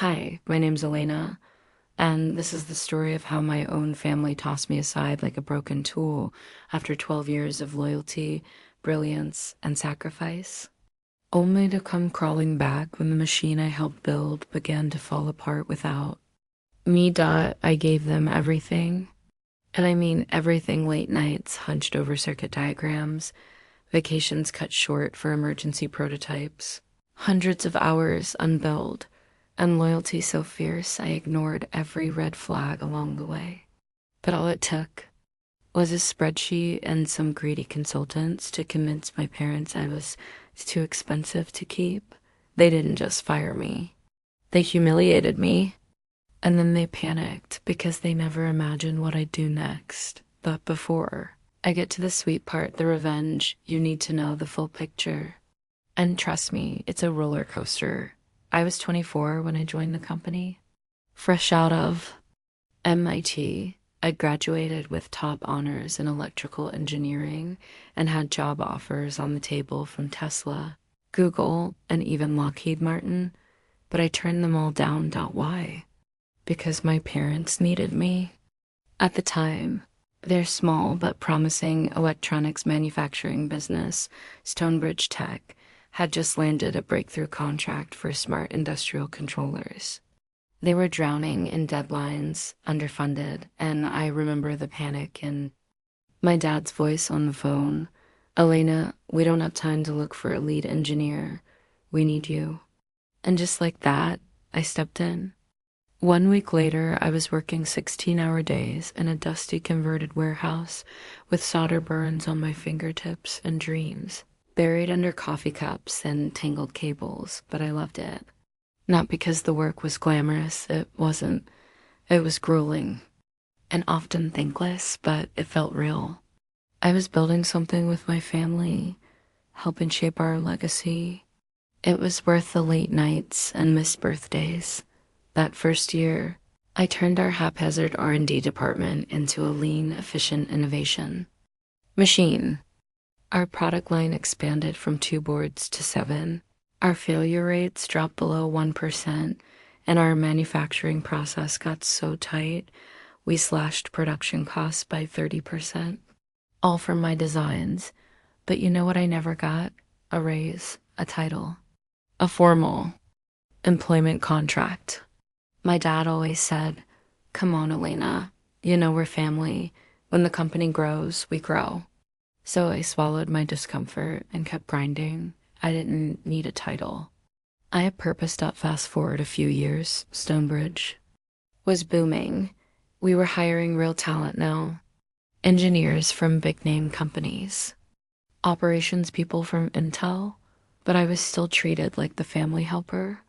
Hi, my name's Elena, and this is the story of how my own family tossed me aside like a broken tool after 12 years of loyalty, brilliance, and sacrifice, only to come crawling back when the machine I helped build began to fall apart without me. I gave them everything, and I mean everything: late nights hunched over circuit diagrams, vacations cut short for emergency prototypes, hundreds of hours unbilled, and loyalty so fierce I ignored every red flag along the way. But all it took was a spreadsheet and some greedy consultants to convince my parents I was too expensive to keep. They didn't just fire me, they humiliated me. And then they panicked because they never imagined what I'd do next. But before I get to the sweet part, the revenge, you need to know the full picture. And trust me, it's a roller coaster. I was 24 when I joined the company, fresh out of MIT. I graduated with top honors in electrical engineering and had job offers on the table from Tesla, Google, and even Lockheed Martin. But I turned them all down. Why? Because my parents needed me. At the time, their small but promising electronics manufacturing business, Stonebridge Tech, had just landed a breakthrough contract for smart industrial controllers. They were drowning in deadlines, underfunded, and I remember the panic in my dad's voice on the phone. "Elena, we don't have time to look for a lead engineer. We need you." And just like that, I stepped in. 1 week later, I was working 16-hour days in a dusty converted warehouse with solder burns on my fingertips and dreams buried under coffee cups and tangled cables, but I loved it. Not because the work was glamorous, it wasn't. It was grueling and often thankless, but it felt real. I was building something with my family, helping shape our legacy. It was worth the late nights and missed birthdays. That first year, I turned our haphazard R&D department into a lean, efficient innovation machine. Our product line expanded from 2 boards to 7. Our failure rates dropped below 1%, and our manufacturing process got so tight, we slashed production costs by 30%. All from my designs. But you know what I never got? A raise, a title, a formal employment contract. My dad always said, "Come on, Elena, you know we're family. When the company grows, we grow." So I swallowed my discomfort and kept grinding. I didn't need a title. I had purposed up. Fast forward a few years, Stonebridge was booming. We were hiring real talent now. Engineers from big-name companies, operations people from Intel, but I was still treated like the family helper.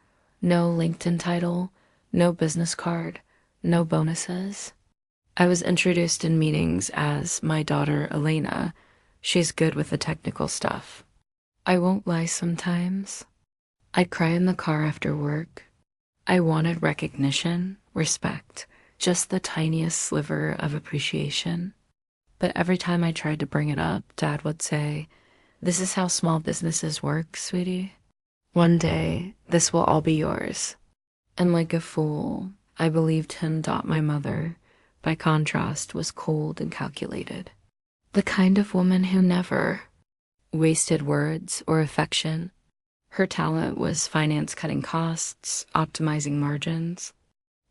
No LinkedIn title, no business card, no bonuses. I was introduced in meetings as my daughter Elena. She's good with the technical stuff. I won't lie, sometimes I'd cry in the car after work. I wanted recognition, respect, just the tiniest sliver of appreciation. But every time I tried to bring it up, Dad would say, "This is how small businesses work, sweetie. One day, this will all be yours." And like a fool, I believed him. My mother, by contrast, was cold and calculated. The kind of woman who never wasted words or affection. Her talent was finance, cutting costs, optimizing margins.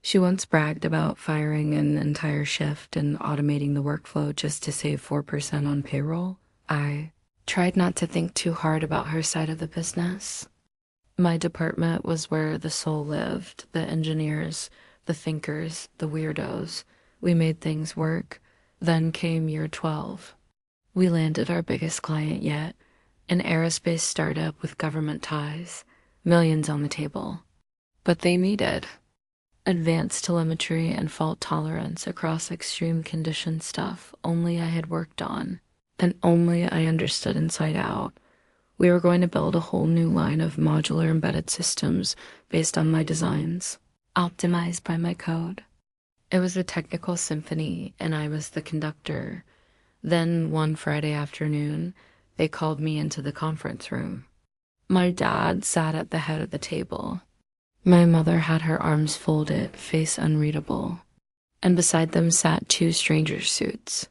She once bragged about firing an entire shift and automating the workflow just to save 4% on payroll. I tried not to think too hard about her side of the business. My department was where the soul lived, the engineers, the thinkers, the weirdos. We made things work. Then came year 12. We landed our biggest client yet, an aerospace startup with government ties, millions on the table. But they needed advanced telemetry and fault tolerance across extreme condition stuff only I had worked on, and only I understood inside out. We were going to build a whole new line of modular embedded systems based on my designs, optimized by my code. It was a technical symphony, and I was the conductor. Then one Friday afternoon, they called me into the conference room. My dad sat at the head of the table. My mother had her arms folded, face unreadable, and beside them sat two stranger suits,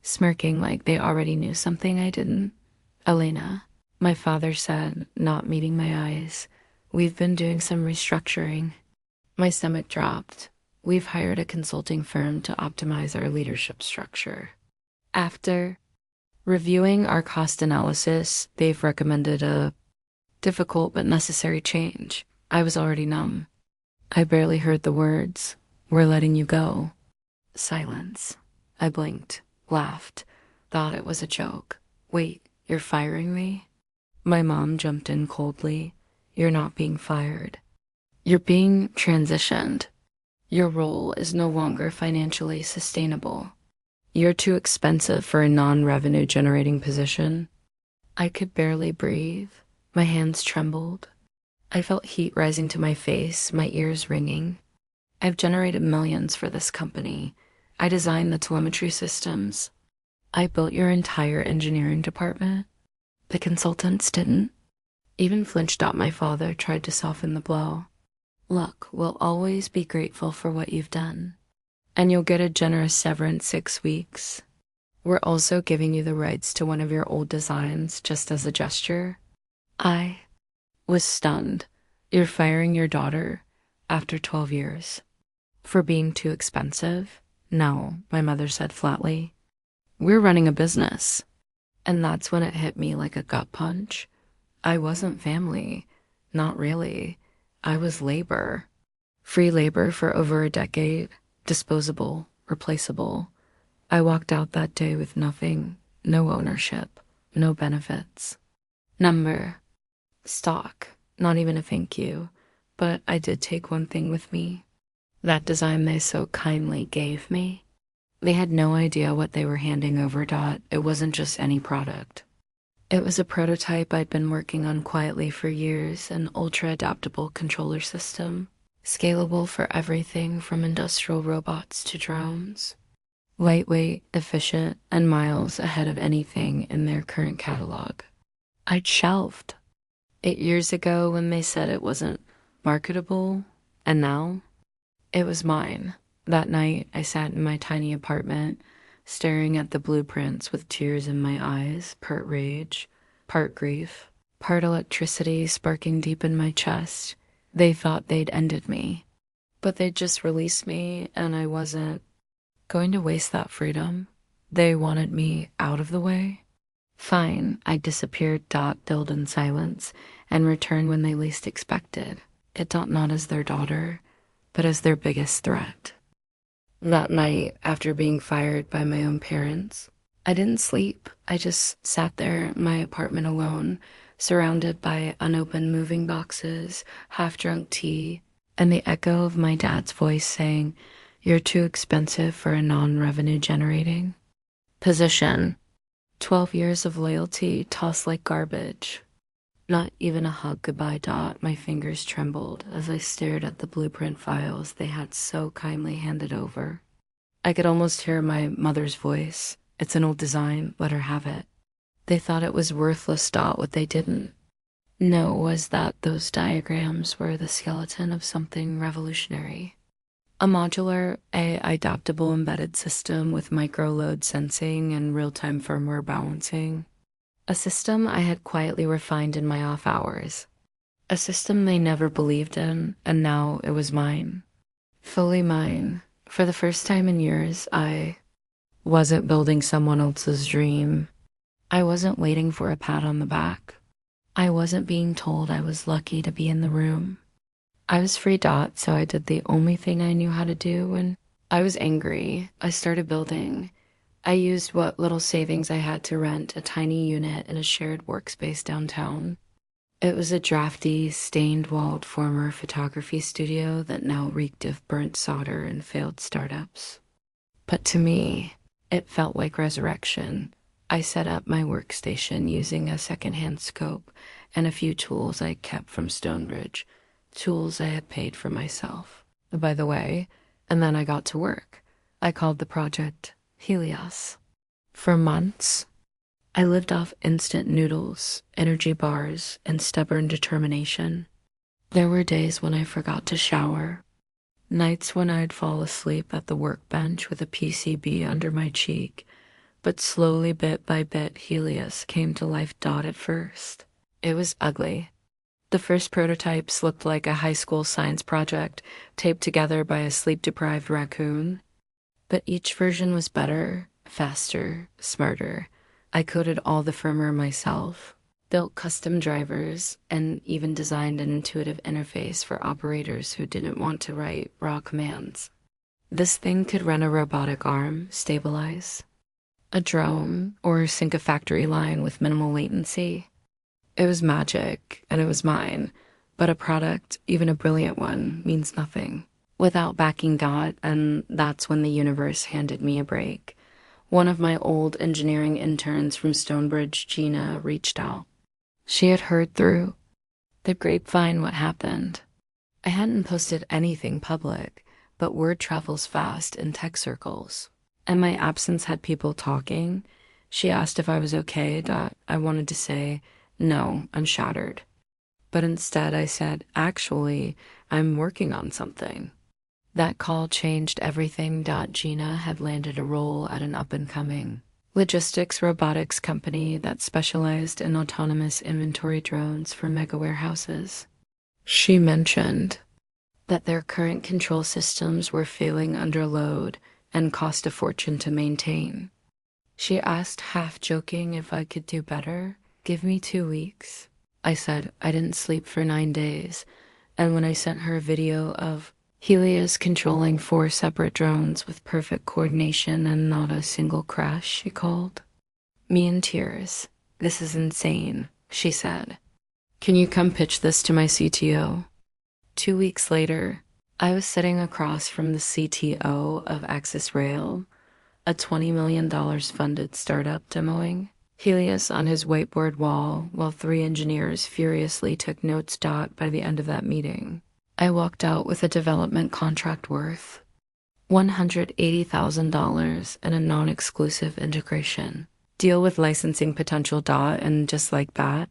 smirking like they already knew something I didn't. Elena, my father said, not meeting my eyes, we've been doing some restructuring. My stomach dropped. We've hired a consulting firm to optimize our leadership structure. After reviewing our cost analysis, they've recommended a difficult but necessary change. I was already numb. I barely heard the words, "We're letting you go." Silence. I blinked, laughed, thought it was a joke. Wait, you're firing me? My mom jumped in coldly. You're not being fired. You're being transitioned. Your role is no longer financially sustainable. You're too expensive for a non-revenue generating position. I could barely breathe. My hands trembled. I felt heat rising to my face, my ears ringing. I've generated millions for this company. I designed the telemetry systems. I built your entire engineering department. The consultants didn't. Even flinched out, my father tried to soften the blow. Look, we'll always be grateful for what you've done. And you'll get a generous severance 6 weeks. We're also giving you the rights to one of your old designs just as a gesture. I was stunned. You're firing your daughter after 12 years for being too expensive? No, my mother said flatly. We're running a business. And that's when it hit me like a gut punch. I wasn't family. Not really. I was labor. Free labor for over a decade. Disposable, replaceable. I walked out that day with nothing, no ownership, no benefits. Number, stock, not even a thank you, but I did take one thing with me. That design they so kindly gave me. They had no idea what they were handing over, Dot. It wasn't just any product. It was a prototype I'd been working on quietly for years, an ultra-adaptable controller system, scalable for everything from industrial robots to drones. Lightweight, efficient, and miles ahead of anything in their current catalog. I'd shelved 8 years ago when they said it wasn't marketable, and now it was mine. That night, I sat in my tiny apartment, staring at the blueprints with tears in my eyes, part rage, part grief, part electricity sparking deep in my chest. They thought they'd ended me, but they'd just released me, and I wasn't going to waste that freedom. They wanted me out of the way. Fine, I disappeared, dilled in silence, and returned when they least expected. It not as their daughter, but as their biggest threat. That night, after being fired by my own parents, I didn't sleep. I just sat there in my apartment alone, surrounded by unopened moving boxes, half-drunk tea, and the echo of my dad's voice saying, "You're too expensive for a non-revenue generating position." 12 years of loyalty tossed like garbage. Not even a hug goodbye, My fingers trembled as I stared at the blueprint files they had so kindly handed over. I could almost hear my mother's voice. It's an old design, let her have it. They thought it was worthless, what they didn't know was that those diagrams were the skeleton of something revolutionary. A modular, adaptable embedded system with micro-load sensing and real-time firmware balancing. A system I had quietly refined in my off hours. A system they never believed in, and now it was mine. Fully mine. For the first time in years, I wasn't building someone else's dream. I wasn't waiting for a pat on the back. I wasn't being told I was lucky to be in the room. I was free, so I did the only thing I knew how to do when I was angry. I started building. I used what little savings I had to rent a tiny unit in a shared workspace downtown. It was a drafty, stained-walled former photography studio that now reeked of burnt solder and failed startups. But to me, it felt like resurrection. I set up my workstation using a secondhand scope and a few tools I kept from Stonebridge, tools I had paid for myself. By the way, and then I got to work. I called the project Helios. For months, I lived off instant noodles, energy bars, and stubborn determination. There were days when I forgot to shower, nights when I'd fall asleep at the workbench with a PCB under my cheek, but slowly, bit by bit, Helios came to life. At first, it was ugly. The first prototypes looked like a high school science project taped together by a sleep-deprived raccoon. But each version was better, faster, smarter. I coded all the firmware myself, built custom drivers, and even designed an intuitive interface for operators who didn't want to write raw commands. This thing could run a robotic arm, stabilize a drone, or sync a factory line with minimal latency. It was magic, and it was mine, but a product, even a brilliant one, means nothing without backing God, and that's when the universe handed me a break. One of my old engineering interns from Stonebridge, Gina, reached out. She had heard through the grapevine what happened. I hadn't posted anything public, but word travels fast in tech circles, and my absence had people talking. She asked if I was okay. I wanted to say, no, I'm shattered. But instead I said, actually, I'm working on something. That call changed everything. Gina had landed a role at an up-and-coming logistics robotics company that specialized in autonomous inventory drones for mega warehouses. She mentioned that their current control systems were failing under load and cost a fortune to maintain. She asked, half joking, if I could do better. Give me 2 weeks. I said I didn't sleep for 9 days, and when I sent her a video of Helios controlling 4 separate drones with perfect coordination and not a single crash, she called me in tears. This is insane, she said. Can you come pitch this to my CTO? 2 weeks later, I was sitting across from the CTO of Axis Rail, a $20 million funded startup, demoing Helios on his whiteboard wall while 3 engineers furiously took notes. By the end of that meeting, I walked out with a development contract worth $180,000 and a non-exclusive integration deal with licensing potential. And just like that,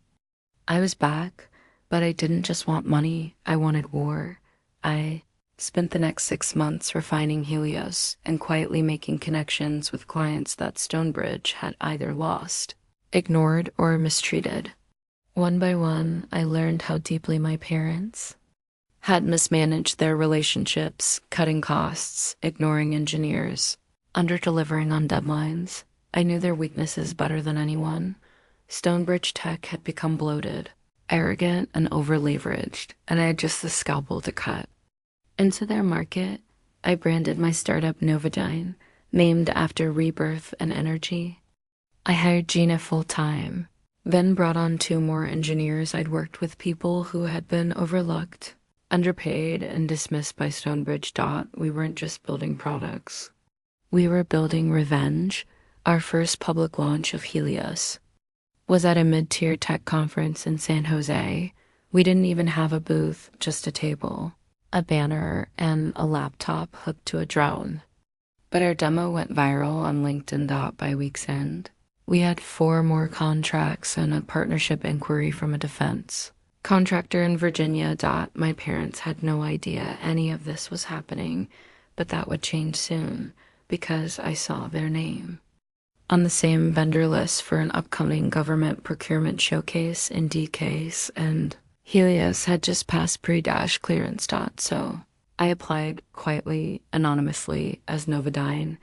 I was back, but I didn't just want money, I wanted war. I spent the next 6 months refining Helios and quietly making connections with clients that Stonebridge had either lost, ignored, or mistreated. One by one, I learned how deeply my parents had mismanaged their relationships, cutting costs, ignoring engineers, under-delivering on deadlines. I knew their weaknesses better than anyone. Stonebridge Tech had become bloated, arrogant, and over-leveraged, and I had just the scalpel to cut. Into their market, I branded my startup Novodyne, named after rebirth and energy. I hired Gina full-time, then brought on 2 more engineers. I'd worked with people who had been overlooked, underpaid, and dismissed by Stonebridge. We weren't just building products. We were building revenge. Our first public launch of Helios was at a mid-tier tech conference in San Jose. We didn't even have a booth, just a table, a banner, and a laptop hooked to a drone. But our demo went viral on LinkedIn. By week's end, we had 4 more contracts and a partnership inquiry from a defense contractor in Virginia. My parents had no idea any of this was happening, but that would change soon because I saw their name on the same vendor list for an upcoming government procurement showcase in DCase, and Helios had just passed pre-clearance. So I applied quietly, anonymously, as Novodyne,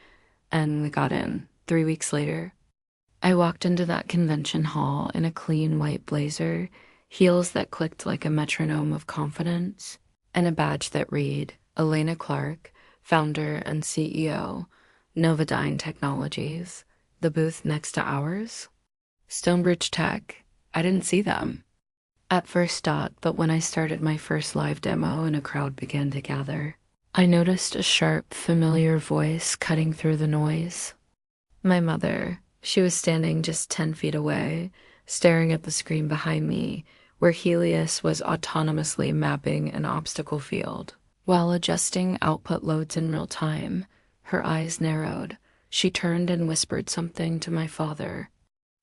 and we got in. 3 weeks later, I walked into that convention hall in a clean white blazer, heels that clicked like a metronome of confidence, and a badge that read, Elena Clarke, founder and CEO, Novodyne Technologies. The booth next to ours? Stonebridge Tech. I didn't see them at first. But when I started my first live demo and a crowd began to gather, I noticed a sharp, familiar voice cutting through the noise. My mother. She was standing just 10 feet away, staring at the screen behind me, where Helios was autonomously mapping an obstacle field. While adjusting output loads in real time, her eyes narrowed. She turned and whispered something to my father,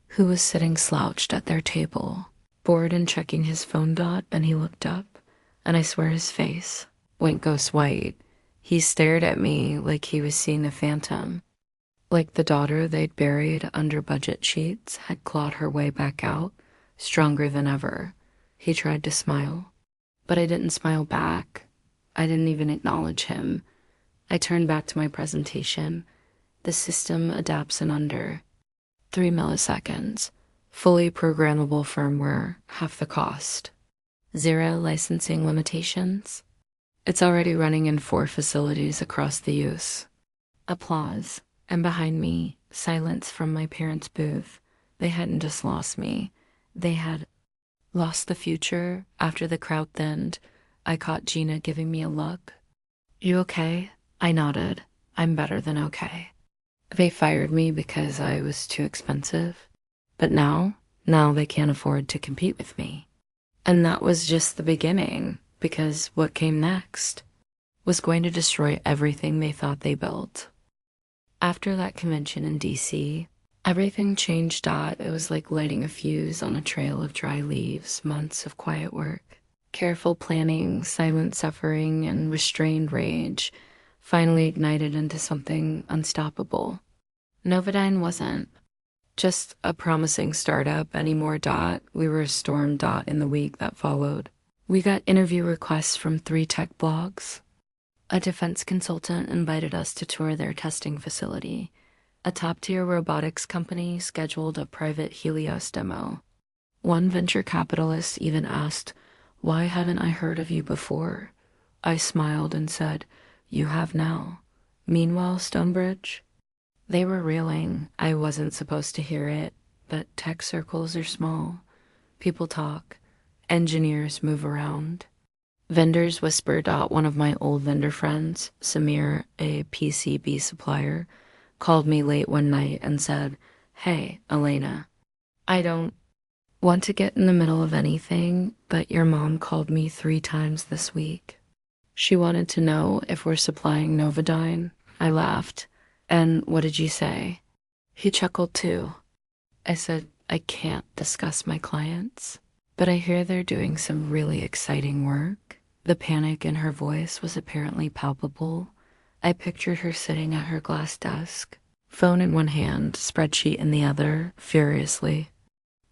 who was sitting slouched at their table, bored and checking his phone. And he looked up, and I swear his face went ghost white. He stared at me like he was seeing a phantom, like the daughter they'd buried under budget sheets had clawed her way back out, stronger than ever. He tried to smile, but I didn't smile back. I didn't even acknowledge him. I turned back to my presentation. The system adapts in under 3 milliseconds. Fully programmable firmware, half the cost. 0 licensing limitations. It's already running in 4 facilities across the use. Applause. And behind me, silence from my parents' booth. They hadn't just lost me. They had lost the future. After the crowd thinned, I caught Gina giving me a look. You okay? I nodded. I'm better than okay. They fired me because I was too expensive. But now they can't afford to compete with me. And that was just the beginning, because what came next was going to destroy everything they thought they built. After that convention in DC, everything changed. It was like lighting a fuse on a trail of dry leaves, months of quiet work. Careful planning, silent suffering, and restrained rage finally ignited into something unstoppable. Novodyne wasn't just a promising startup anymore. We were a storm. In the week that followed. We got interview requests from 3 tech blogs. A defense consultant invited us to tour their testing facility. A top-tier robotics company scheduled a private Helios demo. One venture capitalist even asked, "Why haven't I heard of you before?" I smiled and said, "You have now." Meanwhile, Stonebridge? They were reeling. I wasn't supposed to hear it, but tech circles are small. People talk. Engineers move around. Vendors whispered. One of my old vendor friends, Samir, a PCB supplier, called me late one night and said, "Hey, Elena, I don't want to get in the middle of anything, but your mom called me 3 times this week. She wanted to know if we're supplying Novodyne." I laughed. "And what did you say?" He chuckled too. I said, "I can't discuss my clients, but I hear they're doing some really exciting work." The panic in her voice was apparently palpable. I pictured her sitting at her glass desk, phone in one hand, spreadsheet in the other, furiously,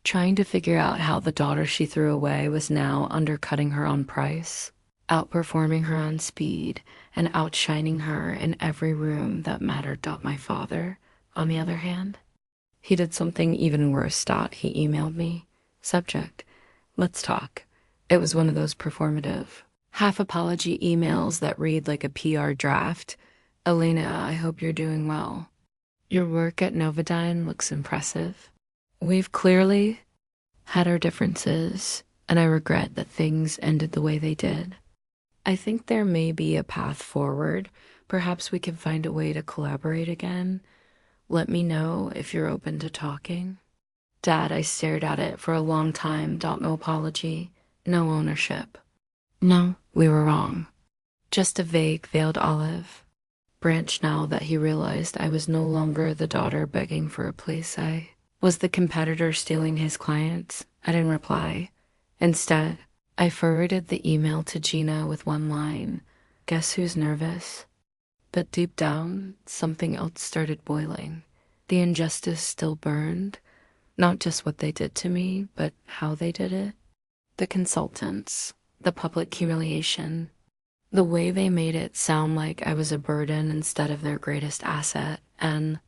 trying to figure out how the daughter she threw away was now undercutting her on price, outperforming her on speed, and outshining her in every room that mattered. My father, on the other hand, he did something even worse. He emailed me. Subject, "Let's talk." It was one of those performative, half-apology emails that read like a PR draft. "Elena, I hope you're doing well. Your work at Novodyne looks impressive. We've clearly had our differences, and I regret that things ended the way they did. I think there may be a path forward. Perhaps we can find a way to collaborate again. Let me know if you're open to talking." Dad, I stared at it for a long time. No apology, no ownership. No, we were wrong. Just a vague, veiled olive branch now that he realized I was no longer the daughter begging for a place. I was the competitor stealing his clients. I didn't reply. Instead, I forwarded the email to Gina with one line, "Guess who's nervous?" But deep down, something else started boiling. The injustice still burned. Not just what they did to me, but how they did it. The consultants, the public humiliation, the way they made it sound like I was a burden instead of their greatest asset. And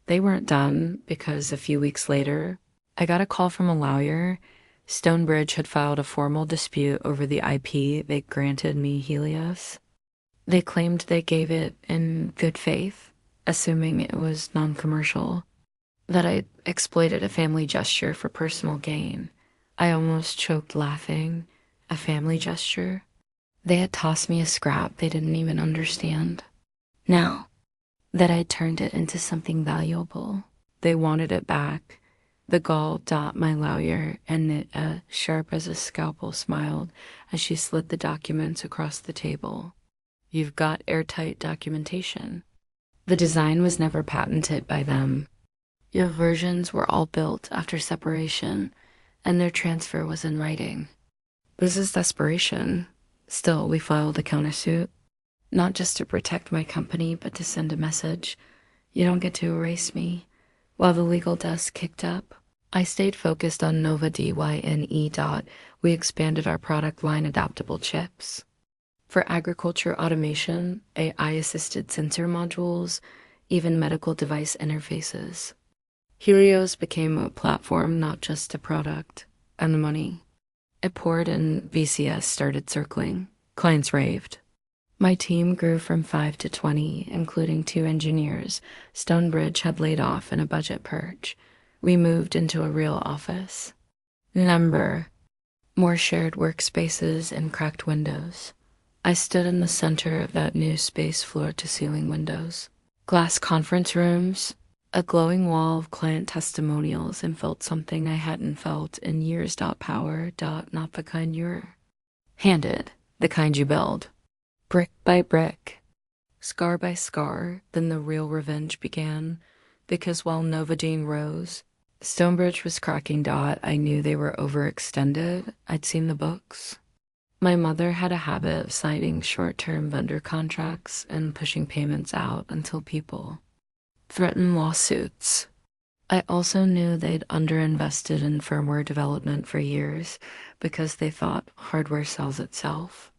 they weren't done, because a few weeks later, I got a call from a lawyer. Stonebridge had filed a formal dispute over the IP they granted me Helios. They claimed they gave it in good faith, assuming it was non-commercial, that I exploited a family gesture for personal gain. I almost choked laughing. A family gesture? They had tossed me a scrap they didn't even understand. Now that I'd turned it into something valuable, they wanted it back. The gall. My lawyer, and it sharp as a scalpel, smiled as she slid the documents across the table. "You've got airtight documentation. The design was never patented by them. Your versions were all built after separation, and their transfer was in writing." This is desperation. Still, we filed a countersuit, not just to protect my company, but to send a message. You don't get to erase me. While the legal dust kicked up, I stayed focused on Nova DYNE. We expanded our product line adaptable chips. For agriculture automation, AI-assisted sensor modules, even medical device interfaces. Helios became a platform, not just a product, and money. It poured and VCS started circling. Clients raved. My team grew from 5 to 20, including 2 engineers. Stonebridge had laid off in a budget purge. We moved into a real office. Number. More shared workspaces and cracked windows. I stood in the center of that new space, floor-to-ceiling windows. Glass conference rooms, a glowing wall of client testimonials, and felt something I hadn't felt in years. Power. Not the kind you're handed, the kind you build. Brick by brick, scar by scar, then the real revenge began. Because while Novadine rose, Stonebridge was cracking. I knew they were overextended. I'd seen the books. My mother had a habit of signing short-term vendor contracts and pushing payments out until people threatened lawsuits. I also knew they'd underinvested in firmware development for years because they thought hardware sells itself.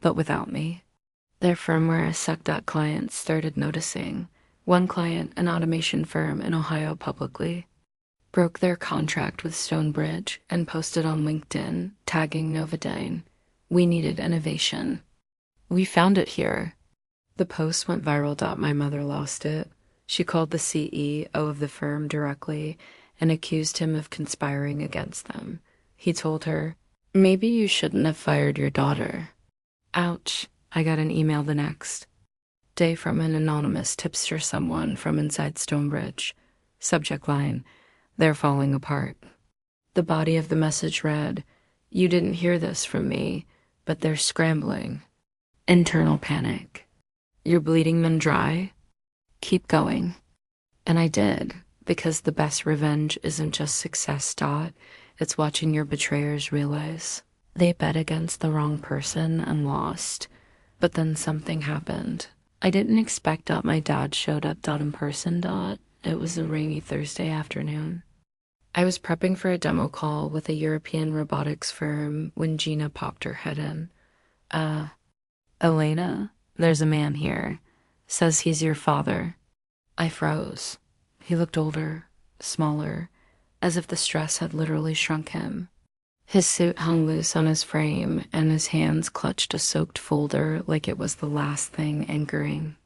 But without me, their firmware sucked. Clients started noticing. One client, an automation firm in Ohio, publicly broke their contract with Stonebridge and posted on LinkedIn, tagging Novadine. We needed innovation. We found it here. The post went viral. My mother lost it. She called the CEO of the firm directly and accused him of conspiring against them. He told her, "Maybe you shouldn't have fired your daughter." Ouch. I got an email the next day from an anonymous tipster, someone from inside Stonebridge. Subject line, "They're falling apart." The body of the message read, "You didn't hear this from me, but they're scrambling. Internal panic. You're bleeding them dry. Keep going." And I did, because the best revenge isn't just success. It's watching your betrayers realize they bet against the wrong person and lost. But then something happened. I didn't expect. My dad showed up. In person. It was a rainy Thursday afternoon. I was prepping for a demo call with a European robotics firm when Gina popped her head in. Elena, there's a man here. Says he's your father." I froze. He looked older, smaller, as if the stress had literally shrunk him. His suit hung loose on his frame, and his hands clutched a soaked folder like it was the last thing anchoring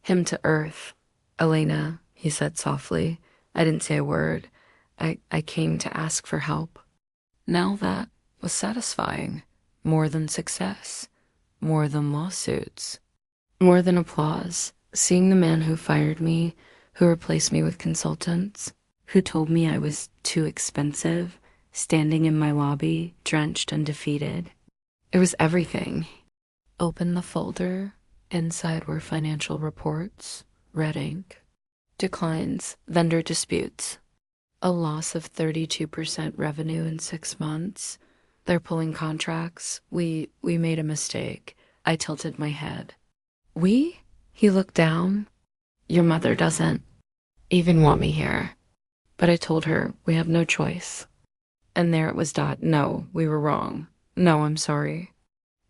him to earth. "Elena," he said softly. I didn't say a word. I came to ask for help. Now that was satisfying. More than success. More than lawsuits. More than applause. Seeing the man who fired me, who replaced me with consultants, who told me I was too expensive, standing in my lobby, drenched and defeated. It was everything. Open the folder. Inside were financial reports, red ink, declines, vendor disputes, a loss of 32% revenue in 6 months. They're pulling contracts. We made a mistake. I tilted my head. We? He looked down. Your mother doesn't even want me here. But I told her we have no choice. And there it was. No, we were wrong. No, I'm sorry.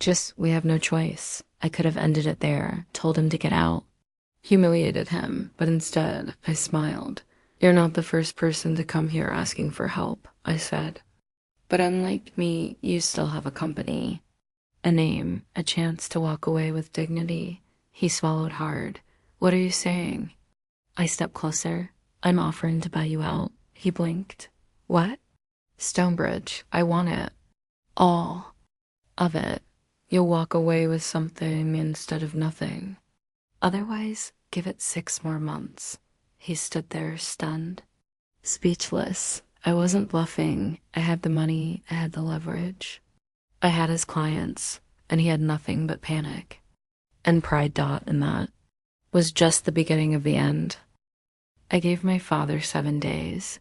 Just, we have no choice. I could have ended it there, told him to get out. Humiliated him, but instead, I smiled. You're not the first person to come here asking for help, I said. But unlike me, you still have a company, a name, a chance to walk away with dignity. He swallowed hard. What are you saying? I stepped closer. I'm offering to buy you out. He blinked. What? Stonebridge, I want it. All of it. You'll walk away with something instead of nothing. Otherwise, give it 6 more months. He stood there, stunned, speechless. I wasn't bluffing. I had the money. I had the leverage. I had his clients, and he had nothing but panic. And pride. And that was just the beginning of the end. I gave my father 7 days.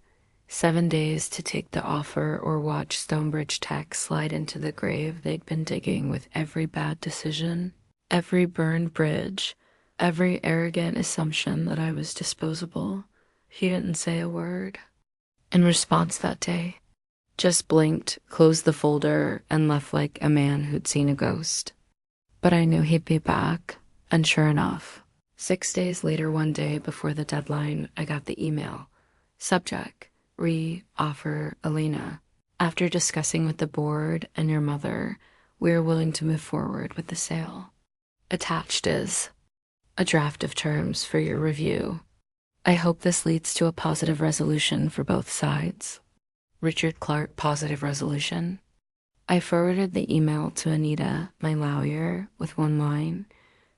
7 days to take the offer or watch Stonebridge Tech slide into the grave they'd been digging with every bad decision, every burned bridge, every arrogant assumption that I was disposable. He didn't say a word. In response that day, just blinked, closed the folder, and left like a man who'd seen a ghost. But I knew he'd be back, and sure enough, 6 days later, one day before the deadline, I got the email. Subject: re-offer Elena. After discussing with the board and your mother, we are willing to move forward with the sale. Attached is a draft of terms for your review. I hope this leads to a positive resolution for both sides. Richard Clarke, positive resolution. I forwarded the email to Anita, my lawyer, with one line: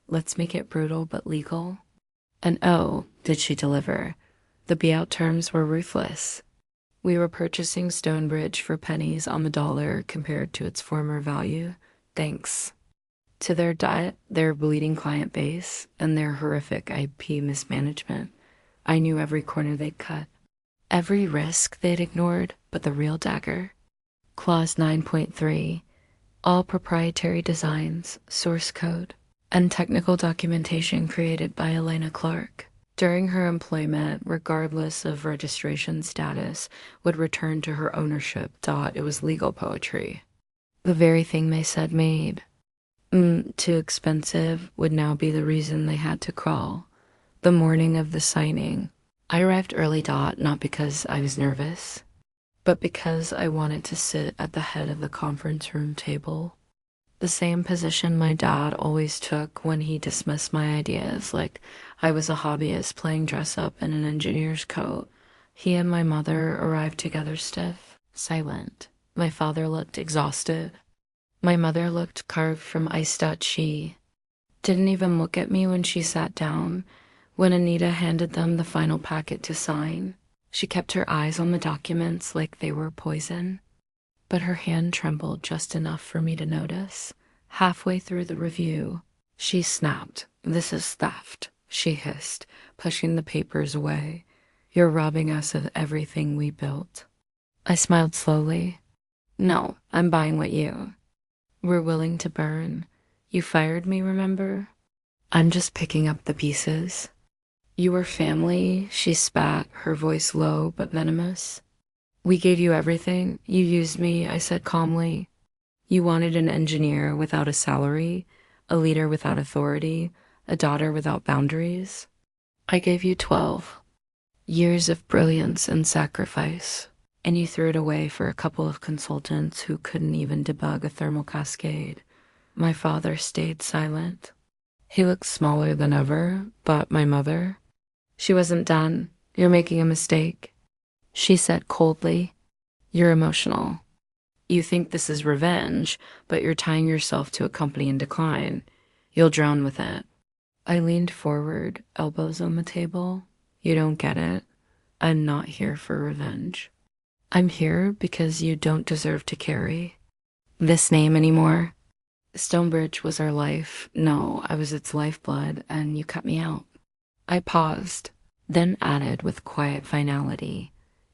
let's make it brutal but legal. And oh, did she deliver. The be-out terms were ruthless. We were purchasing Stonebridge for pennies on the dollar compared to its former value, thanks to their debt, their bleeding client base, and their horrific IP mismanagement. I knew every corner they'd cut, every risk they'd ignored, but the real dagger. Clause 9.3, all proprietary designs, source code, and technical documentation created by Elena Clarke during her employment, regardless of registration status, would return to her ownership. It was legal poetry. The very thing they said made too expensive would now be the reason they had to crawl. The morning of the signing, I arrived early. Not because I was nervous, but because I wanted to sit at the head of the conference room table. The same position my dad always took when he dismissed my ideas, like I was a hobbyist playing dress-up in an engineer's coat. He and my mother arrived together stiff, silent. My father looked exhausted. My mother looked carved from iced-out she. Didn't even look at me when she sat down. When Anita handed them the final packet to sign, she kept her eyes on the documents like they were poison. But her hand trembled just enough for me to notice. Halfway through the review, she snapped. "This is theft," she hissed, pushing the papers away. "You're robbing us of everything we built." I smiled slowly. "No, I'm buying what you were willing to burn. You fired me, remember? I'm just picking up the pieces." "You were family," she spat, her voice low but venomous. "We gave you everything. You used me," I said calmly. "You wanted an engineer without a salary, a leader without authority, a daughter without boundaries. I gave you 12 years of brilliance and sacrifice, and you threw it away for a couple of consultants who couldn't even debug a thermal cascade." My father stayed silent. He looked smaller than ever, but my mother, she wasn't done. "You're making a mistake," she said coldly. "You're emotional. You think this is revenge, but you're tying yourself to a company in decline. You'll drown with it." I leaned forward, elbows on the table. "You don't get it. I'm not here for revenge. I'm here because you don't deserve to carry this name anymore. Stonebridge was our life. No, I was its lifeblood, and you cut me out." I paused, then added with quiet finality,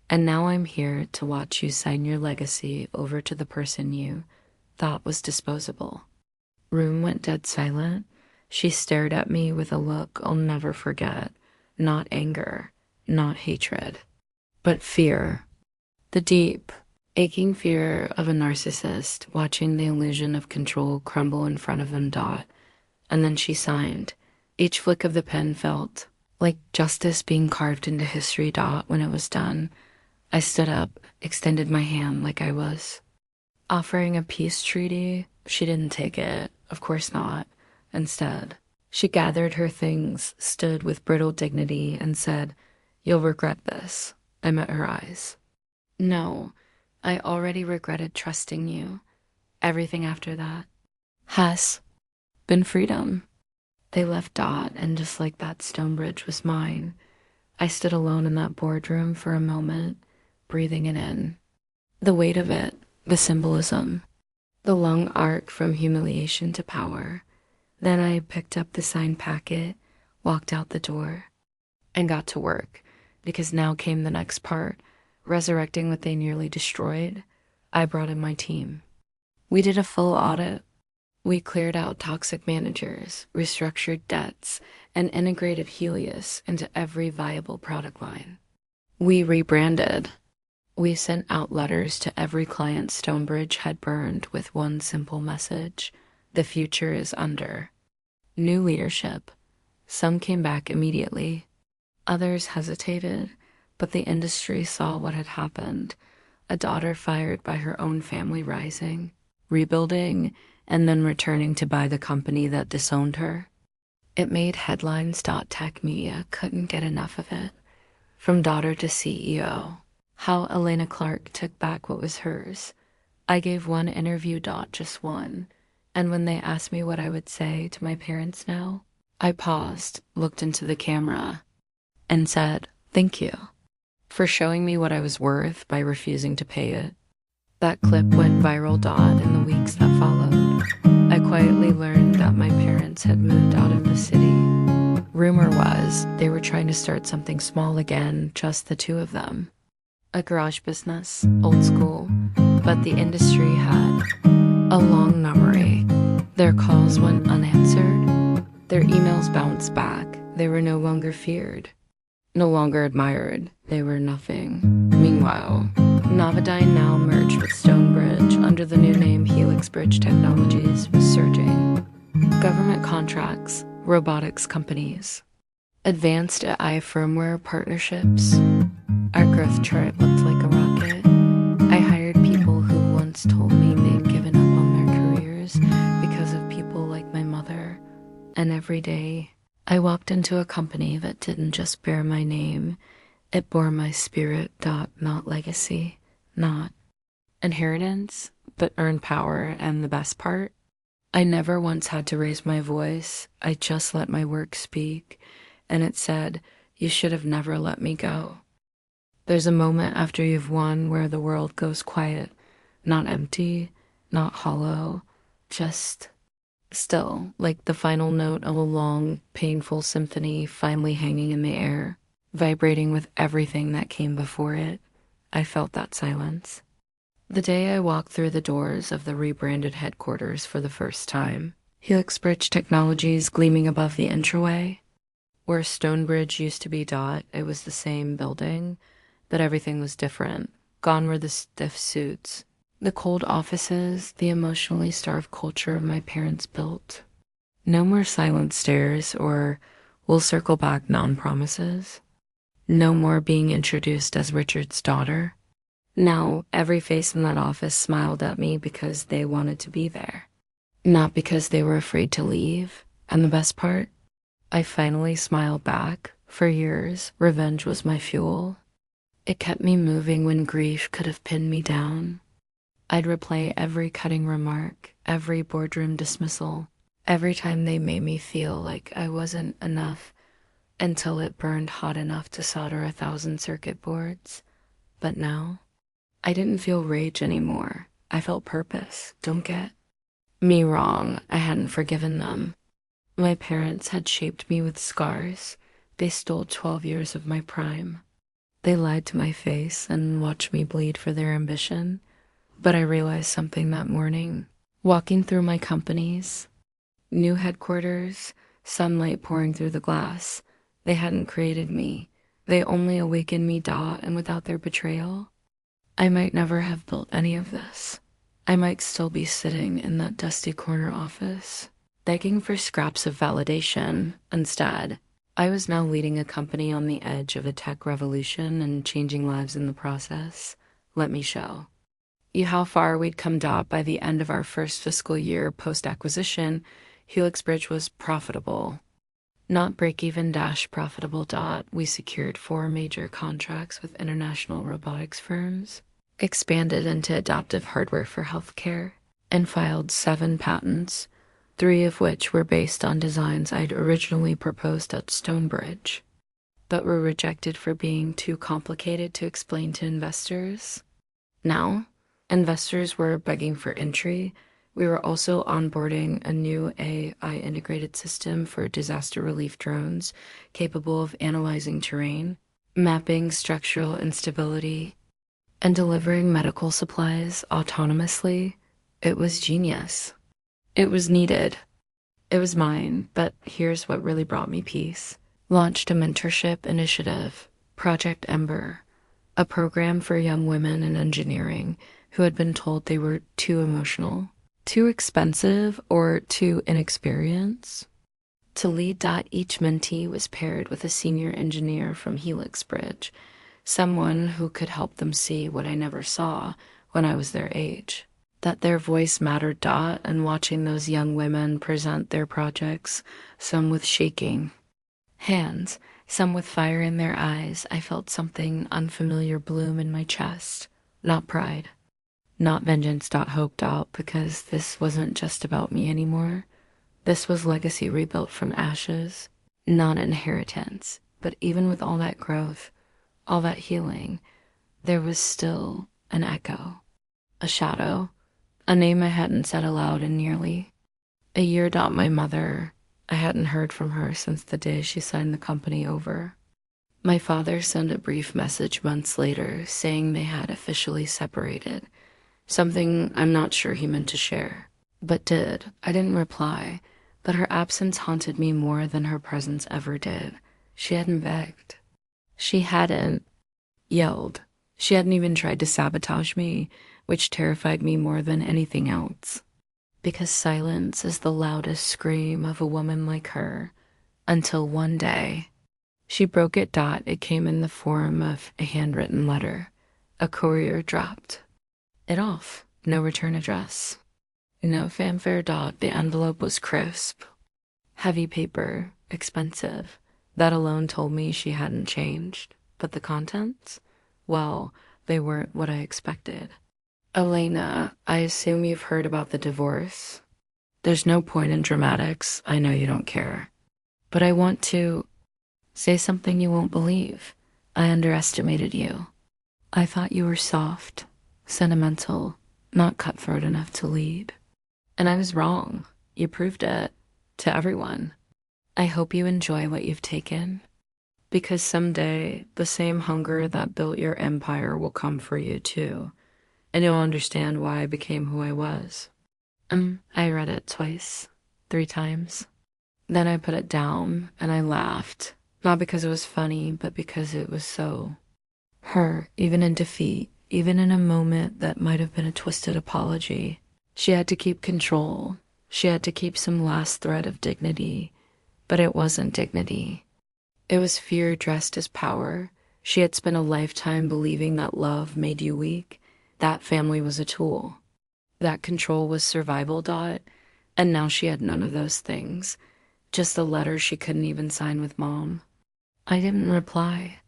"And now I'm here to watch you sign your legacy over to the person you thought was disposable." Room went dead silent. She stared at me with a look I'll never forget. Not anger, not hatred, but fear. The deep, aching fear of a narcissist watching the illusion of control crumble in front of him. And then she signed. Each flick of the pen felt like justice being carved into history. When it was done, I stood up, extended my hand like I was offering a peace treaty. She didn't take it, of course not. Instead, she gathered her things, stood with brittle dignity, and said, "You'll regret this." I met her eyes. "No, I already regretted trusting you. Everything after that has been freedom." They left. And just like that, Stonebridge was mine. I stood alone in that boardroom for a moment, breathing it in. The weight of it, the symbolism, the long arc from humiliation to power. Then I picked up the signed packet, walked out the door, and got to work, because now came the next part. resurrecting what they nearly destroyed, I brought in my team. We did a full audit. We cleared out toxic managers, restructured debts, and integrated Helios into every viable product line. We rebranded. We sent out letters to every client Stonebridge had burned with one simple message: the future is under new leadership. Some came back immediately. Others hesitated, but the industry saw what had happened. A daughter fired by her own family rising, rebuilding, and then returning to buy the company that disowned her. It made headlines. Tech media couldn't get enough of it. From daughter to CEO, how Elena Clarke took back what was hers. I gave one interview. Just one. And when they asked me what I would say to my parents now, I paused, looked into the camera, and said, "Thank you for showing me what I was worth by refusing to pay it." That clip went viral. In the weeks that followed, I quietly learned that my parents had moved out of the city. Rumor was they were trying to start something small again, just the two of them. A garage business, old school, but the industry had a long memory. Their calls went unanswered. Their emails bounced back. They were no longer feared, no longer admired. They were nothing. Meanwhile, Novodyne, now merged with Stonebridge under the new name Helix Bridge Technologies, was surging. Government contracts, robotics companies, advanced AI firmware partnerships. Our growth chart looked like a rocket. I hired people who once told me they'd given up on their careers because of people like my mother. And every day, I walked into a company that didn't just bear my name, it bore my spirit. Not legacy, not inheritance, but earned power. And the best part, I never once had to raise my voice. I just let my work speak, and it said, "You should have never let me go." There's a moment after you've won where the world goes quiet, not empty, not hollow, just still, like the final note of a long, painful symphony finally hanging in the air, vibrating with everything that came before it. I felt that silence. The day I walked through the doors of the rebranded headquarters for the first time, Helix Bridge Technologies gleaming above the entryway, where Stonebridge used to be. It was the same building, but everything was different. Gone were the stiff suits, the cold offices, the emotionally starved culture my parents built. No more silent stares or "we'll circle back" non-promises. No more being introduced as Richard's daughter. Now, every face in that office smiled at me because they wanted to be there, not because they were afraid to leave. And the best part, I finally smiled back. For years, revenge was my fuel. It kept me moving when grief could have pinned me down. I'd replay every cutting remark, every boardroom dismissal, every time they made me feel like I wasn't enough, until it burned hot enough to solder 1,000 circuit boards. But now, I didn't feel rage anymore. I felt purpose. Don't get me wrong, I hadn't forgiven them. My parents had shaped me with scars. They stole 12 years of my prime. They lied to my face and watched me bleed for their ambition. But I realized something that morning, walking through my companies. New headquarters, sunlight pouring through the glass. They hadn't created me. They only awakened me. And without their betrayal, I might never have built any of this. I might still be sitting in that dusty corner office, begging for scraps of validation. Instead, I was now leading a company on the edge of a tech revolution and changing lives in the process. Let me show you how far we'd come. By the end of our first fiscal year post-acquisition, Helix Bridge was profitable. Not break-even profitable. We secured 4 major contracts with international robotics firms, expanded into adaptive hardware for healthcare, and filed 7 patents, 3 of which were based on designs I'd originally proposed at Stonebridge, but were rejected for being too complicated to explain to investors. Now, investors were begging for entry. We were also onboarding a new AI integrated system for disaster relief drones capable of analyzing terrain, mapping structural instability, And delivering medical supplies autonomously, it was genius. It was needed. It was mine, but here's what really brought me peace. Launched a mentorship initiative, Project Ember, a program for young women in engineering who had been told they were too emotional, too expensive, or too inexperienced. To lead Dot, each mentee was paired with a senior engineer from Helix Bridge, someone who could help them see what I never saw when I was their age. That their voice mattered. Dot, and watching those young women present their projects, some with shaking hands, some with fire in their eyes, I felt something unfamiliar bloom in my chest. Not pride, not vengeance. Hope. Because this wasn't just about me anymore. This was legacy rebuilt from ashes, not inheritance. But even with all that growth, all that healing, there was still an echo, a shadow, a name I hadn't said aloud in nearly a year. My mother, I hadn't heard from her since the day she signed the company over. My father sent a brief message months later saying they had officially separated, something I'm not sure he meant to share, but did. I didn't reply, but her absence haunted me more than her presence ever did. She hadn't begged. She hadn't yelled. She hadn't even tried to sabotage me, which terrified me more than anything else. Because silence is the loudest scream of a woman like her, until one day she broke it. It came in the form of a handwritten letter. A courier dropped it off. No return address. No fanfare. The envelope was crisp. Heavy paper. Expensive. That alone told me she hadn't changed. But the contents? Well, they weren't what I expected. Elena, I assume you've heard about the divorce. There's no point in dramatics. I know you don't care. But I want to say something you won't believe. I underestimated you. I thought you were soft, sentimental, not cutthroat enough to lead. And I was wrong. You proved it to everyone. I hope you enjoy what you've taken, because someday the same hunger that built your empire will come for you too, and you'll understand why I became who I was. I read it twice, 3 times. Then I put it down and I laughed, not because it was funny, but because it was so her, even in defeat, even in a moment that might have been a twisted apology. She had to keep control. She had to keep some last thread of dignity, but it wasn't dignity. It was fear dressed as power. She had spent a lifetime believing that love made you weak, that family was a tool, that control was survival. And now she had none of those things, just a letter she couldn't even sign with Mom. I didn't reply.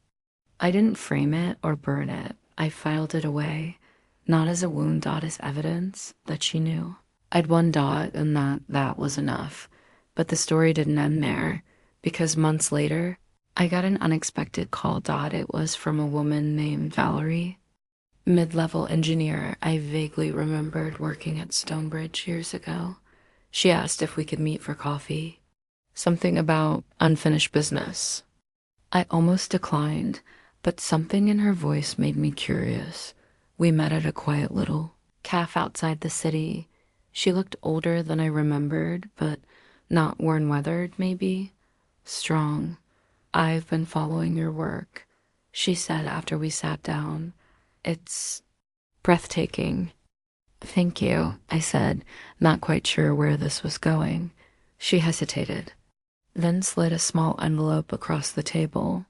I didn't frame it or burn it. I filed it away, not as a wound. As evidence that she knew. I'd won. And that was enough. But the story didn't end there, because months later, I got an unexpected call. It was from a woman named Valerie. Mid-level engineer. I vaguely remembered working at Stonebridge years ago. She asked if we could meet for coffee. Something about unfinished business. I almost declined, but something in her voice made me curious. We met at a quiet little cafe outside the city. She looked older than I remembered, but not worn-weathered, maybe. Strong. I've been following your work, she said after we sat down. It's breathtaking. Thank you, I said, not quite sure where this was going. She hesitated, then slid a small envelope across the table.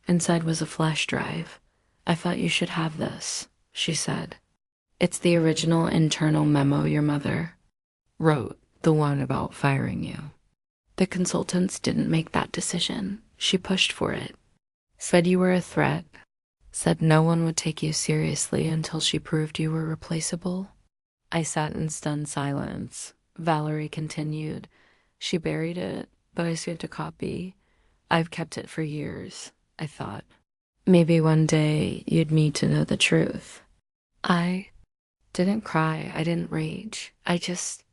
Inside was a flash drive. I thought you should have this, she said. It's the original internal memo your mother wrote, the one about firing you. The consultants didn't make that decision. She pushed for it. Said you were a threat. Said no one would take you seriously until she proved you were replaceable. I sat in stunned silence. Valerie continued. She buried it, but I saved a copy. I've kept it for years, I thought. Maybe one day you'd need to know the truth. I didn't cry. I didn't rage. I just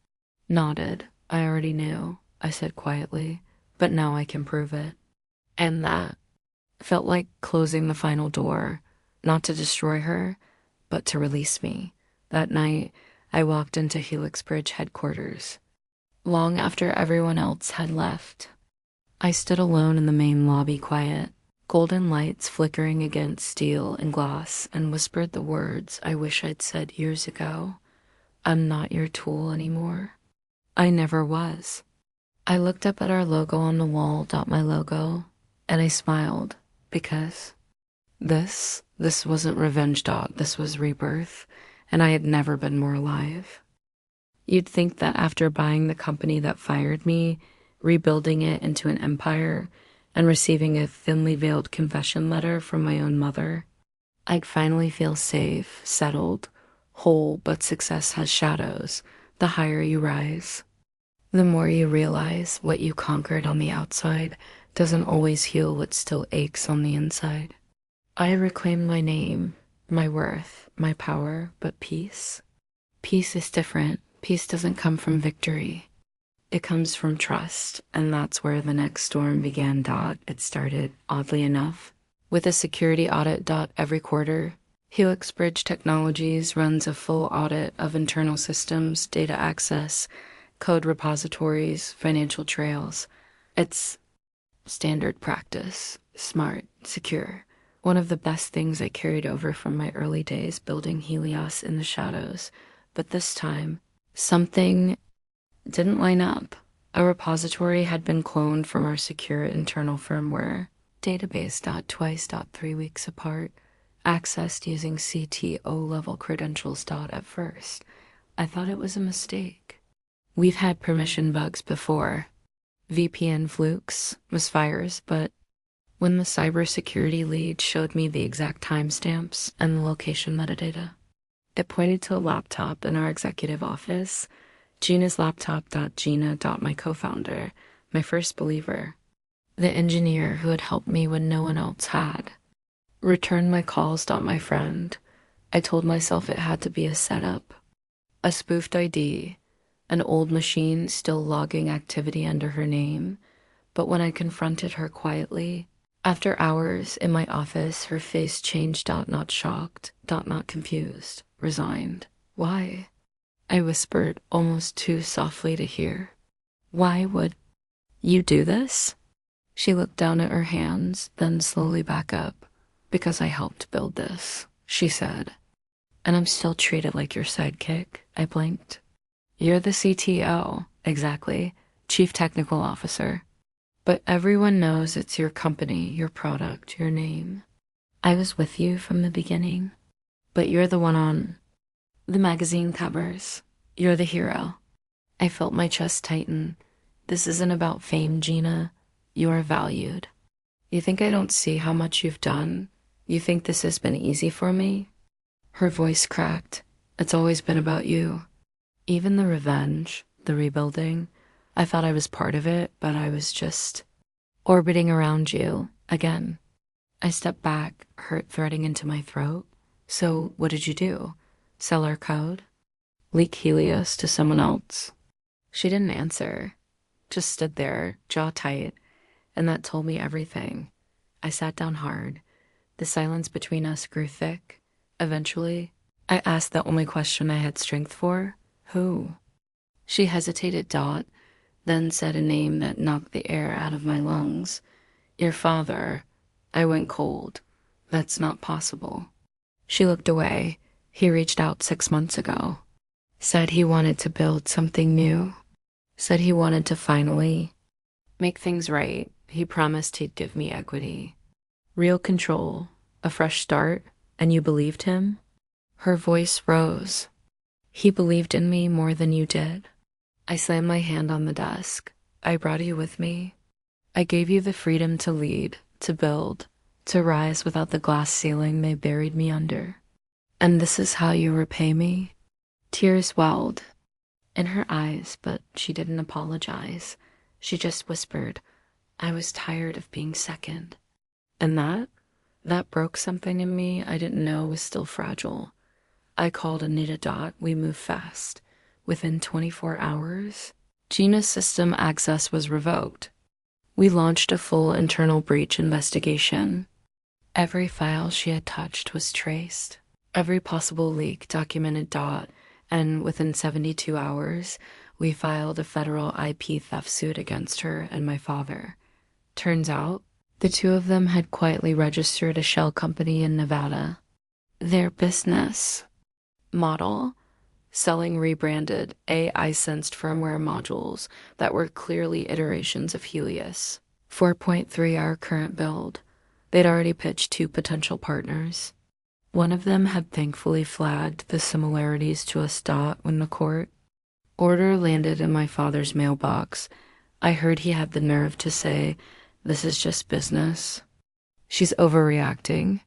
nodded. I already knew, I said quietly, but now I can prove it. And that felt like closing the final door, not to destroy her, but to release me. That night, I walked into Helix Bridge headquarters. Long after everyone else had left, I stood alone in the main lobby, quiet, golden lights flickering against steel and glass, and whispered the words I wish I'd said years ago. I'm not your tool anymore. I never was. I looked up at our logo on the wall, my logo, and I smiled because this wasn't revenge. This was rebirth, and I had never been more alive. You'd think that after buying the company that fired me, rebuilding it into an empire, and receiving a thinly veiled confession letter from my own mother, I'd finally feel safe, settled, whole, but success has shadows. The higher you rise, the more you realize what you conquered on the outside doesn't always heal what still aches on the inside. I reclaimed my name, my worth, my power, but peace? Peace is different. Peace doesn't come from victory. It comes from trust, and that's where the next storm began. It started, oddly enough, with a security audit. Every quarter, Helix Bridge Technologies runs a full audit of internal systems, data access, code repositories, financial trails. It's standard practice, smart, secure. One of the best things I carried over from my early days building Helios in the shadows. But this time, something didn't line up. A repository had been cloned from our secure internal firmware. Database. Twice. 3 weeks apart. Accessed using CTO level credentials. At first, I thought it was a mistake. We've had permission bugs before. VPN flukes, misfires, but when the cybersecurity lead showed me the exact timestamps and the location metadata, it pointed to a laptop in our executive office. Gina's laptop. Gina. My co-founder, my first believer, the engineer who had helped me when no one else had. Returned my calls. My friend. I told myself it had to be a setup, a spoofed ID, an old machine still logging activity under her name. But when I confronted her quietly, after hours in my office, her face changed. Not shocked. Not confused. Resigned. Why? I whispered, almost too softly to hear. Why would you do this? She looked down at her hands, then slowly back up. Because I helped build this, she said. And I'm still treated like your sidekick. I blinked. You're the CTO. Exactly. Chief Technical Officer. But everyone knows it's your company, your product, your name. I was with you from the beginning. But you're the one on the magazine covers. You're the hero. I felt my chest tighten. This isn't about fame, Gina. You are valued. You think I don't see how much you've done? You think this has been easy for me? Her voice cracked. It's always been about you. Even the revenge, the rebuilding, I thought I was part of it, but I was just orbiting around you again. I stepped back, hurt threading into my throat. So what did you do? Sell our code? Leak Helios to someone else? She didn't answer, just stood there, jaw tight, and that told me everything. I sat down hard. The silence between us grew thick. Eventually, I asked the only question I had strength for. Who? She hesitated. Then said a name that knocked the air out of my lungs. Your father. I went cold. That's not possible. She looked away. He reached out 6 months ago. Said he wanted to build something new. Said he wanted to finally make things right. He promised he'd give me equity. Real control. A fresh start. And you believed him? Her voice rose. He believed in me more than you did. I slammed my hand on the desk. I brought you with me. I gave you the freedom to lead, to build, to rise without the glass ceiling they buried me under. And this is how you repay me? Tears welled in her eyes, but she didn't apologize. She just whispered, I was tired of being second. And that broke something in me I didn't know was still fragile. I called Anita. We moved fast. Within 24 hours, Gina's system access was revoked. We launched a full internal breach investigation. Every file she had touched was traced. Every possible leak documented Dot, and within 72 hours, we filed a federal IP theft suit against her and my father. Turns out, the two of them had quietly registered a shell company in Nevada. Their business model, selling rebranded AI-sensed firmware modules that were clearly iterations of Helios. 4.3 our current build. They'd already pitched two potential partners. One of them had thankfully flagged the similarities to us when the court order landed in my father's mailbox. I heard he had the nerve to say, "This is just business. She's overreacting."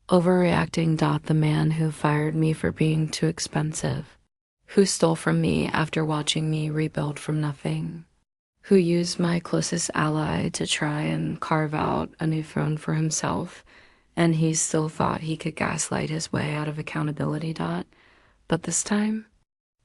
Overreacting. The man who fired me for being too expensive, who stole from me after watching me rebuild from nothing, who used my closest ally to try and carve out a new throne for himself, and he still thought he could gaslight his way out of accountability. But this time,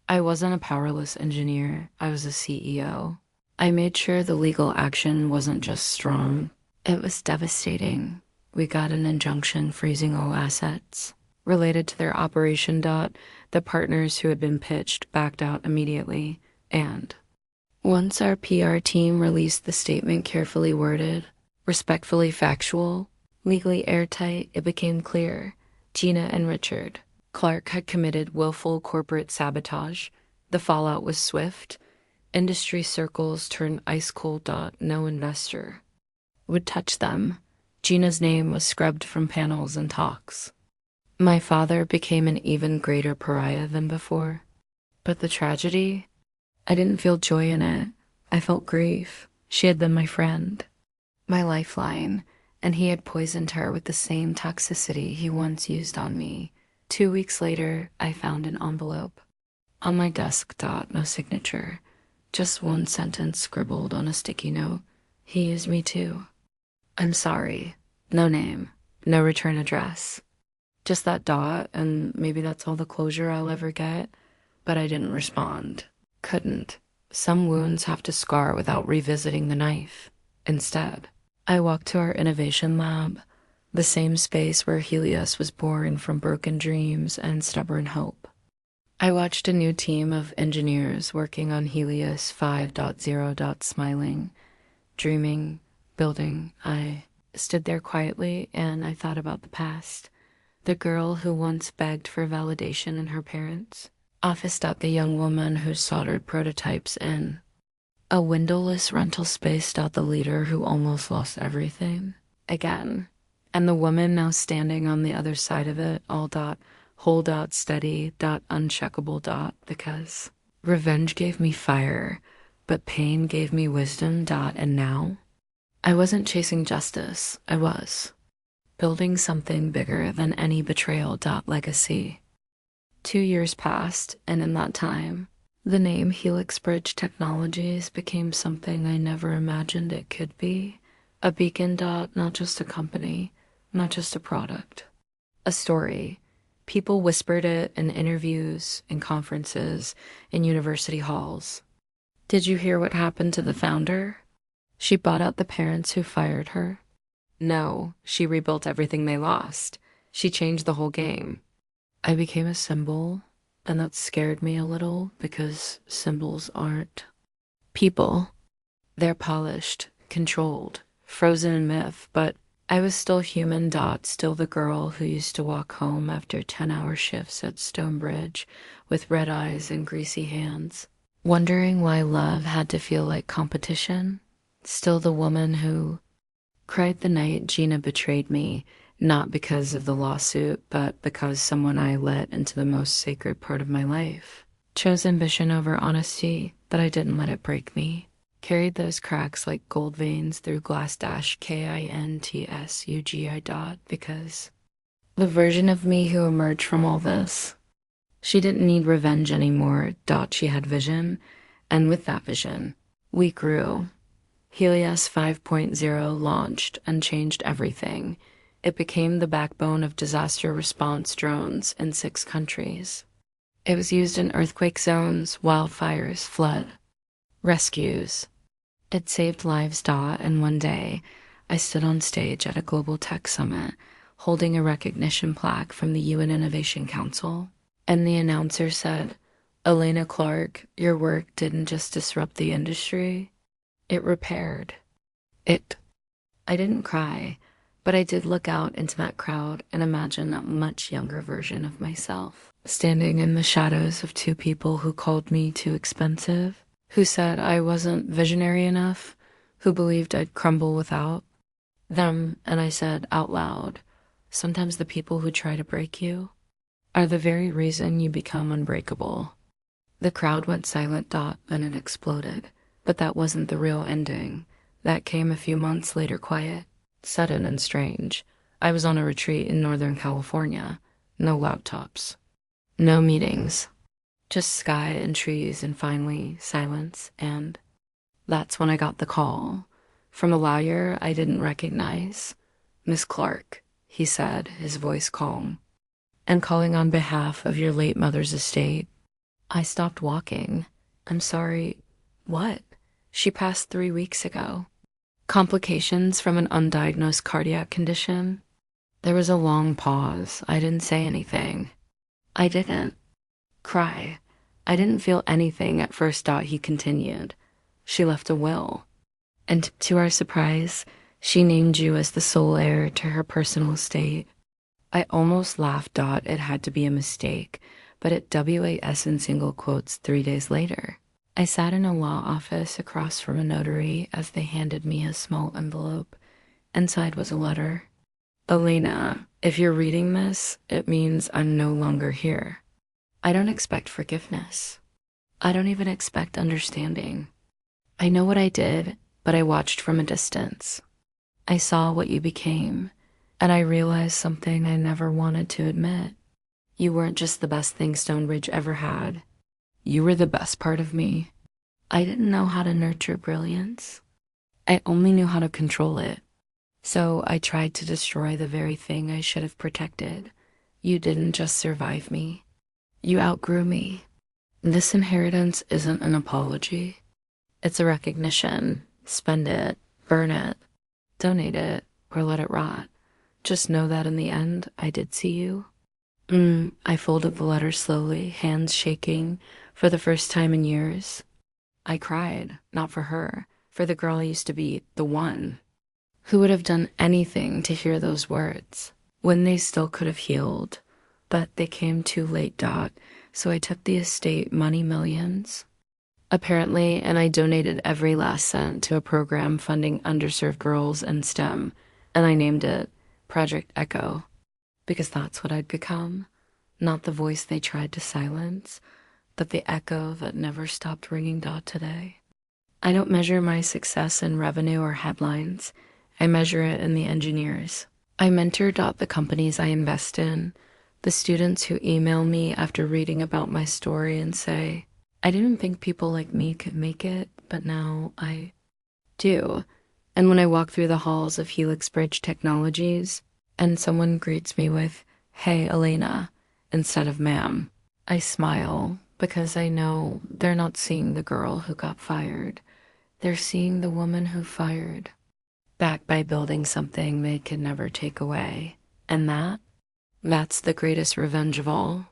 I wasn't a powerless engineer, I was a CEO. I made sure the legal action wasn't just strong, it was devastating. We got an injunction freezing all assets related to their operation. The partners who had been pitched backed out immediately, and once our PR team released the statement, carefully worded, respectfully factual, legally airtight, it became clear Gina and Richard Clarke had committed willful corporate sabotage. The fallout was swift. Industry circles turned ice cold. No investor would touch them. Gina's name was scrubbed from panels and talks. My father became an even greater pariah than before. But the tragedy, I didn't feel joy in it. I felt grief. She had been my friend, my lifeline, and he had poisoned her with the same toxicity he once used on me. 2 weeks later, I found an envelope on my desk. No signature, just one sentence scribbled on a sticky note. He used me too. I'm sorry. No name, no return address. Just that dot, and maybe that's all the closure I'll ever get. But I didn't respond. Couldn't. Some wounds have to scar without revisiting the knife. Instead, I walked to our innovation lab, the same space where Helios was born from broken dreams and stubborn hope. I watched a new team of engineers working on Helios 5.0. Smiling, dreaming, building. I stood there quietly and I thought about the past. The girl who once begged for validation in her parents' office. The young woman who soldered prototypes in a windowless rental space. The leader who almost lost everything again. And the woman now standing on the other side of it. All hold out steady. Unshakable. Because revenge gave me fire, but pain gave me wisdom. And now I wasn't chasing justice. I was building something bigger than any betrayal. Legacy. 2 years passed, and in that time, the name Helix Bridge Technologies became something I never imagined it could be. A beacon. Not just a company, not just a product. A story. People whispered it in interviews, in conferences, in university halls. Did you hear what happened to the founder? She bought out the parents who fired her. No, she rebuilt everything they lost. She changed the whole game. I became a symbol, and that scared me a little because symbols aren't people. They're polished, controlled, frozen in myth, but I was still human. Still the girl who used to walk home after 10-hour shifts at Stonebridge with red eyes and greasy hands, wondering why love had to feel like competition. Still the woman who cried the night Gina betrayed me, not because of the lawsuit, but because someone I let into the most sacred part of my life chose ambition over honesty, that I didn't let it break me. Carried those cracks like gold veins through glass KINTSUGI. Because the version of me who emerged from all this, she didn't need revenge anymore. She had vision, and with that vision, we grew. Helios 5.0 launched and changed everything. It became the backbone of disaster response drones in 6 countries. It was used in earthquake zones, wildfires, flood, rescues. It saved lives. And one day, I stood on stage at a global tech summit, holding a recognition plaque from the UN Innovation Council. And the announcer said, "Elena Clarke, your work didn't just disrupt the industry, it repaired it." I didn't cry, but I did look out into that crowd and imagine a much younger version of myself, standing in the shadows of two people who called me too expensive, who said I wasn't visionary enough, who believed I'd crumble without them. And I said out loud, sometimes the people who try to break you are the very reason you become unbreakable. The crowd went silent. Then it exploded. But that wasn't the real ending. That came a few months later, quiet, sudden, and strange. I was on a retreat in Northern California. No laptops. No meetings. Just sky and trees and finally silence. And that's when I got the call from a lawyer I didn't recognize. "Miss Clarke," he said, his voice calm, "and calling on behalf of your late mother's estate." I stopped walking. "I'm sorry." "What?" "She passed 3 weeks ago. Complications from an undiagnosed cardiac condition." There was a long pause. I didn't say anything. I didn't cry. I didn't feel anything at first. He continued. "She left a will. And to our surprise, she named you as the sole heir to her personal estate." I almost laughed. It had to be a mistake, but at WAS in single quotes 3 days later. I sat in a law office across from a notary as they handed me a small envelope. Inside was a letter. "Elena, if you're reading this, it means I'm no longer here. I don't expect forgiveness. I don't even expect understanding. I know what I did, but I watched from a distance. I saw what you became, and I realized something I never wanted to admit. You weren't just the best thing Stonebridge ever had. You were the best part of me. I didn't know how to nurture brilliance. I only knew how to control it. So I tried to destroy the very thing I should have protected. You didn't just survive me. You outgrew me. This inheritance isn't an apology. It's a recognition. Spend it, burn it, donate it, or let it rot. Just know that in the end, I did see you." I folded the letter slowly, hands shaking for the first time in years. I cried, not for her, for the girl I used to be, the one who would have done anything to hear those words when they still could have healed. But they came too late. So I took the estate, money, millions, apparently, and I donated every last cent to a program funding underserved girls and STEM, and I named it Project Echo, because that's what I'd become. Not the voice they tried to silence, but the echo that never stopped ringing. Today, I don't measure my success in revenue or headlines. I measure it in the engineers I mentor. The companies I invest in, the students who email me after reading about my story and say, "I didn't think people like me could make it, but now I do." And when I walk through the halls of Helix Bridge Technologies and someone greets me with, "Hey, Elena," instead of "ma'am," I smile because I know they're not seeing the girl who got fired. They're seeing the woman who fired, back by building something they could never take away. And that's the greatest revenge of all.